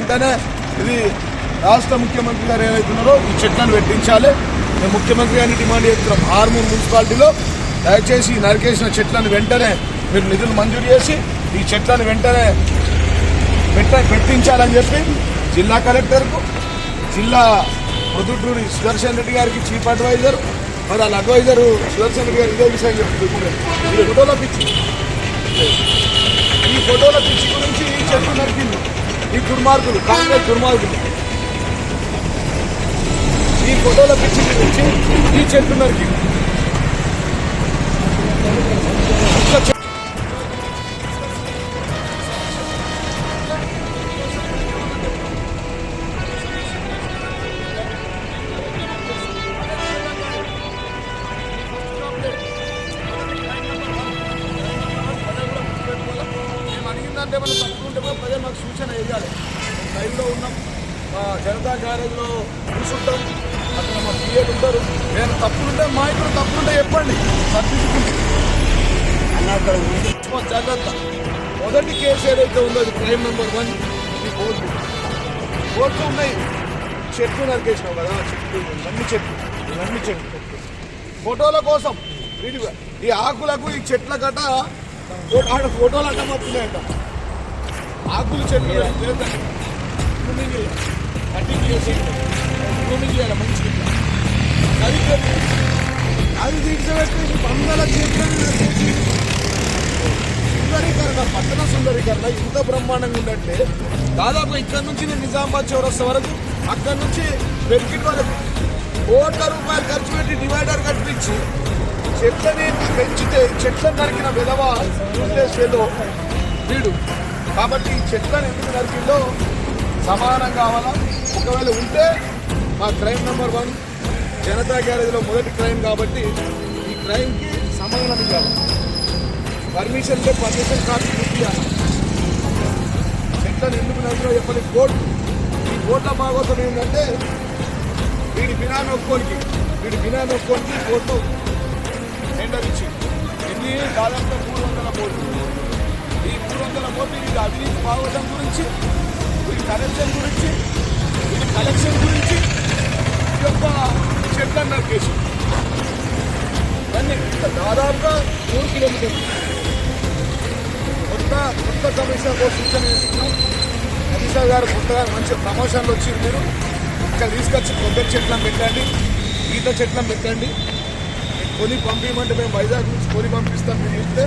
వెంటనే ఇది రాష్ట్ర ముఖ్యమంత్రి గారు ఏవైతున్నారో ఈ చెట్లను పెట్టించాలి. మేము ముఖ్యమంత్రి గారిని డిమాండ్ చేస్తున్నాం. ఆర్మూర్ మున్సిపాలిటీలో దయచేసి నరికేసిన చెట్లను వెంటనే మీరు నిధులు మంజూరు చేసి ఈ చెట్లను వెంటనే పెట్టించాలని చెప్పి జిల్లా కలెక్టర్కు, జిల్లా ప్రొద్దుటూరి సుదర్శన్ రెడ్డి గారికి చీఫ్ అడ్వైజర్, మరి వాళ్ళ అడ్వైజరు సుదర్శన్ రెడ్డి గారు ఇదే విషయం చెప్తున్నారు. ఈ ఫోటోల పిచ్చి గురించి ఈ చెట్లు నరికింది ఈ దుర్మార్గులు, కాంగ్రెస్ దుర్మార్గులు. ఈ ఫోటోల పిచ్చి గురించి ఈ చెట్లు నరికింది. అంటే మనం తప్పుకుంటే ప్రజలు మాకు సూచన వేయాలి. లైవ్లో ఉన్నాం, జనతా గ్యారేజ్లో కూర్చుంటాం, అక్కడ మా పిఏలు ఉంటారు. నేను తప్పులుంటే మా ఇక్కడ తప్పులుంటే చెప్పండి, సర్టిఫికెట్ జాగ్రత్త. మొదటి కేసు ఏదైతే ఉందో అది క్రైమ్ నెంబర్ 1. ఈ కోర్టు ఉన్నాయి. చెట్లు నరికేసినావు కదా, ఇవన్నీ చెట్లు ఫోటోల కోసం వీడిగా ఈ ఆకులకు ఈ చెట్ల గట ఆడ ఫోటోలు అడ్డం వస్తున్నాయంట. ఆకులు చెట్లు గ్రూమింగ్ కటింగ్ చేసి గ్రూమింగ్ చేయాలి మంచిగా. అది తీర్చబెట్టి వందల చెట్లు సుందరీకరణ, పట్టణ సుందరీకరణ ఇంత బ్రహ్మాండంగా ఉందంటే దాదాపు ఇక్కడ నుంచి నేను నిజామాబాద్ చౌరస్తా వరకు, అక్కడి నుంచి పెరిగిన వరకు కోట్ల రూపాయలు ఖర్చు పెట్టి డివైడర్ కట్టించి చెట్లని పెంచితే చెట్లను నరికిన విధవ ఉద్దేశంలో వీడు. కాబట్టి ఈ చెట్లను ఎందుకు నరికిందో సమానం కావాలా. ఒకవేళ ఉంటే మా క్రైమ్ నెంబర్ 1 జనతా గ్యారేజ్లో మొదటి క్రైమ్ కాబట్టి ఈ క్రైమ్కి సమానం ఇవ్వాలి. పర్మిషన్ కార్డు చూపించాలి. చెట్లను ఎందుకు నరికినా చెప్పని కోర్టు. ఈ కోర్టుల భాగవతం ఏంటంటే వీడి బినామీ ఒక్కోనికి కోర్టు టెండర్ ఇచ్చి ఎన్ని దాదాపు 300 కోట్లు. ఈ 300 కోట్లు వీడి అవినీతి భాగవతం గురించి, వీడి కరప్షన్ గురించి, వీడి కలెక్షన్ గురించి ఈ యొక్క చెట్లను నరికేసి దాన్ని దాదాపుగా 3 కిలోమీటర్లు. కొత్త కమిషనర్ కోసం సూచన చేస్తున్నాం. కమిషనర్ గారు కొత్తగా మంచి ప్రమోషన్లు వచ్చి మీరు ఇక్కడ తీసుకొచ్చి కొబ్బరి చెట్లను పెట్టండి, ఈత చెట్లను పెట్టండి. కొని పంపించమంటే మేము వైజాగ్ నుంచి కొని పంపిస్తాం. మీరు ఇస్తే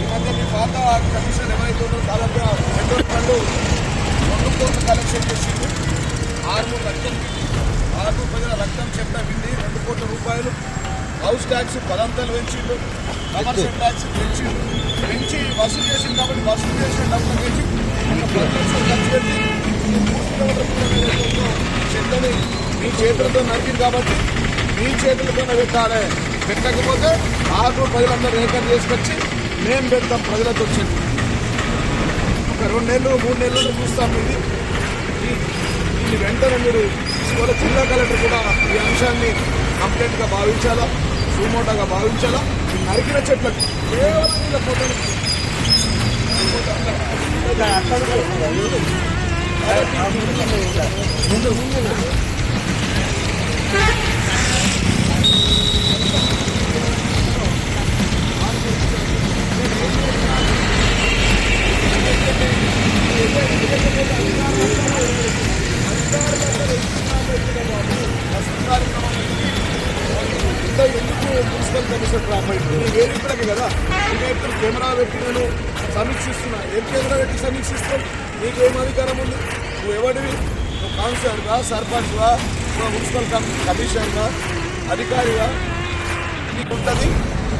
ఈ మధ్య మీ పాత కమిషన్ ఎవరైతే ఉందో దాదాపుగా 2 కోట్ల కలెక్షన్ చేసింది. 6 ప్రజల రక్తం చెత్త విండి 2 కోట్ల రూపాయలు. హౌస్ ట్యాక్స్ 10 పెంచిండు, కమర్షియల్ ట్యాక్స్ పెంచి వసూలు చేసింది. కాబట్టి వసూలు చేసిన డబ్బులు పెంచి 10 లక్షలు ఖర్చు పెట్టి 3 కిలోమీటర్ల చెట్లని మీ చేతులతో నరికింది. కాబట్టి మీ చేతులతోనే పెట్టాలి. పెట్టకపోతే 6 ప్రజలందరూ ఏర్పాటు చేసుకొచ్చి మేము పెడతాం ప్రజలతో చెట్టు. ఒక 2 నెలలు 3 నెలలు చూస్తాం. దీన్ని వెంటనే మీరు ఇవాళ జిల్లా కలెక్టర్ కూడా ఈ అంశాన్ని కంప్లైంట్గా భావించాలా, సుమోటోగా భావించాలా. నరికిన చెట్లకు కేవలం ఇలా ఫోటోలు ఎందుకు మున్సిపల్ కమిషనర్ రాబోయే వేరే కదా. ఇంకా కెమెరా పెట్టి నేను సమీక్షిస్తున్నా. ఏం కెమెరా పెట్టి సమీక్షిస్తాం? నీకేం అధికారం ఉంది? నువ్వు ఎవడివి? నువ్వు కౌన్సిలర్గా, సర్పంచ్గా, మున్సిపల్ కమిషనర్గా, అధికారిగా నీకు ఉంటుంది.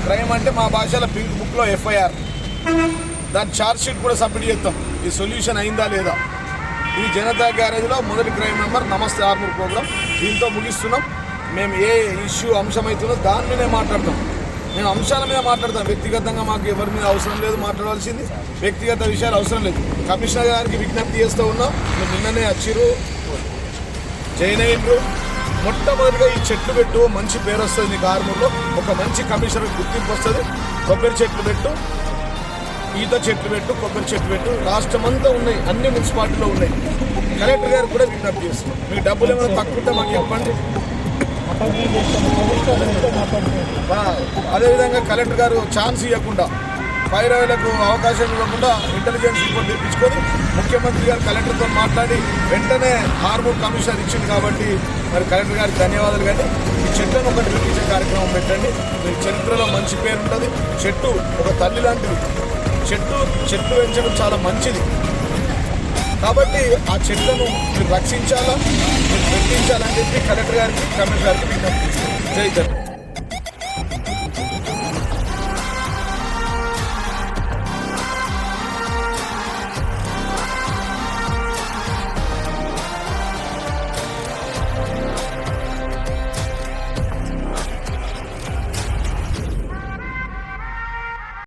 క్రైమ్ అంటే మా భాషలో పింక్ బుక్లో FIR, దాని ఛార్జ్ షీట్ కూడా సబ్మిట్ చేస్తాం. ఈ సొల్యూషన్ అయిందా లేదా. ఇది జనతా గ్యారేజ్లో మొదటి క్రైమ్ నెంబర్ నమస్తే ఆర్మూర్ ప్రోగ్రామ్. దీంతో ముగిస్తున్నాం. మేము ఏ ఇష్యూ అంశం అవుతుందో దాని మీదే మాట్లాడతాం. మేము అంశాల మీద మాట్లాడతాం. వ్యక్తిగతంగా మాకు ఎవరి మీద అవసరం లేదు, మాట్లాడాల్సింది వ్యక్తిగత విషయాలు అవసరం లేదు. కమిషనర్ గారికి విజ్ఞప్తి చేస్తూ ఉన్నాం. మీరు నిన్ననే వచ్చిర్రు, జైన్ అయ్యిండ్రు. మొట్టమొదటిగా ఈ చెట్లు పెట్టు, మంచి పేరు వస్తుంది నీకు. ఆర్మూర్లో ఒక మంచి కమిషనర్ గుర్తింపు వస్తుంది. కొబ్బరి చెట్లు పెట్టు, ఈత చెట్లు పెట్టు, కొబ్బరి చెట్లు పెట్టు. రాష్ట్రం అంతా ఉన్నాయి, అన్ని మున్సిపాలిటీలో ఉన్నాయి. కలెక్టర్ గారికి కూడా విజ్ఞప్తి చేస్తున్నాం. మీకు డబ్బులు ఏమైనా తక్కువ ఉంటే మాకు చెప్పండి. అదేవిధంగా కలెక్టర్ గారు ఛాన్స్ ఇవ్వకుండా పైరవులకు అవకాశం ఇవ్వకుండా ఇంటెలిజెన్స్ రిపోర్ట్ తెప్పించుకొని ముఖ్యమంత్రి గారు కలెక్టర్తో మాట్లాడి వెంటనే హార్మోన్ కమిషన్ ఇచ్చింది కాబట్టి మరి కలెక్టర్ గారికి ధన్యవాదాలు. కానీ ఈ చెట్లను ఒక నిర్మించే కార్యక్రమం పెట్టండి. మీ చరిత్రలో మంచి పేరు ఉంటుంది. చెట్టు ఒక తల్లి లాంటిది. చెట్లు పెంచడం చాలా మంచిది. కాబట్టి ఆ చెట్లను మీరు రక్షించాలా, మీరు పెట్టించాలని చెప్పి కలెక్టర్ గారికి కమిషనర్ గారికి విజ్ఞప్తి చేస్తాం. జై ధన్యవాదాలు.